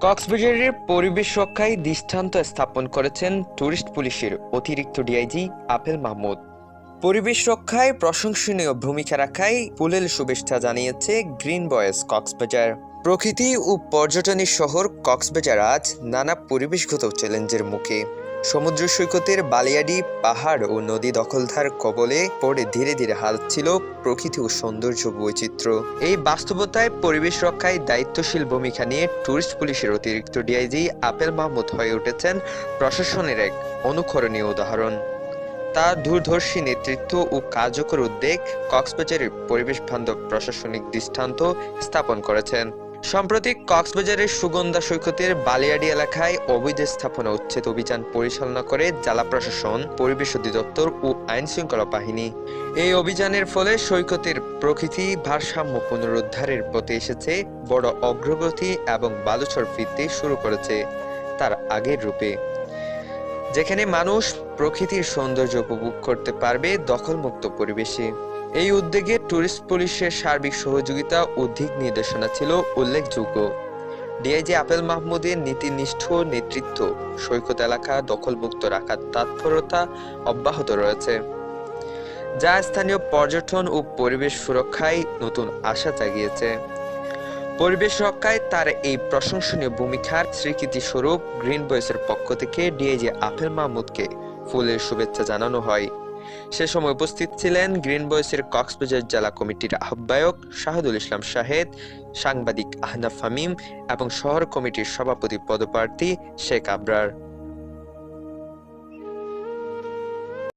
কক্সবাজারের পরিবেশ রক্ষায় দৃষ্টান্ত স্থাপন করেছেন টুরিস্ট পুলিশের অতিরিক্ত ডিআইজি আপেল মাহমুদ। পরিবেশ রক্ষায় প্রশংসনীয় ভূমিকা রাখায় ফুলেল শুভেচ্ছা জানিয়েছে গ্রিন বয়েজ কক্সবাজার। প্রকৃতি ও পর্যটনের শহর কক্সবাজার আজ নানা পরিবেশগত চ্যালেঞ্জের মুখে। সমুদ্র সৈকতের বালিয়াডি পাহাড় ও নদী দখলদার কবলে পড়ে ধীরে ধীরে হারাচ্ছিল প্রকৃতি ও সৌন্দর্য বৈচিত্র্য। এই বাস্তবতায় পরিবেশ রক্ষায় দায়িত্বশীল ভূমিকা নিয়ে টুরিস্ট পুলিশের অতিরিক্ত ডিআইজি আপেল মাহমুদ হয়ে উঠেছেন প্রশাসনের এক অনুকরণীয় উদাহরণ। তার দূরদর্শী নেতৃত্ব ও কার্যকর উদ্যোগ কক্সবাজারের পরিবেশ বান্ধব প্রশাসনিক দৃষ্টান্ত স্থাপন করেছেন। সম্প্রতি কক্সবাজারের সুগন্ধা সৈকতের বালিয়াডি এলাকায় অবৈধ স্থাপনা উচ্ছেদ অভিযান পরিচালনা করে জেলা প্রশাসন, পরিবেশ অধিদপ্তর ও আইন শৃঙ্খলা বাহিনী। এই অভিযানের ফলে সৈকতের প্রকৃতি ভারসাম্য পুনরুদ্ধারের পথে এসেছে বড় অগ্রগতি এবং বালুচর ফিরতে শুরু করেছে তার আগের রূপে, যেখানে মানুষ প্রকৃতির সৌন্দর্য উপভোগ করতে পারবে দখলমুক্ত পরিবেশে। এই উদ্যোগে টুরিস্ট পুলিশের সার্বিক সহযোগিতা ও দিক নির্দেশনা ছিল উল্লেখযোগ্য। ডিআইজি আপেল মাহমুদের নীতিনিষ্ঠ নেতৃত্ব সৈকত এলাকা দখলমুক্ত রাখার তৎপরতা অব্যাহত রয়েছে, যা স্থানীয় পর্যটন ও পরিবেশ সুরক্ষায় নতুন আশা জাগিয়েছে। পরিবেশ রক্ষায় তার এই প্রশংসনীয় ভূমিকার স্বীকৃতি স্বরূপ গ্রিন বয়েসের পক্ষ থেকে ডিআইজি আপেল মাহমুদকে ফুলের শুভেচ্ছা জানানো হয়। সে সময় উপস্থিত ছিলেন গ্রিন বয়েসের কক্সবাজার জেলা কমিটির আহ্বায়ক শাহাদুল ইসলাম শাহেদ, সাংবাদিক আহনাফ ফামিম এবং শহর কমিটির সভাপতি পদপ্রার্থী শেখ আবরার।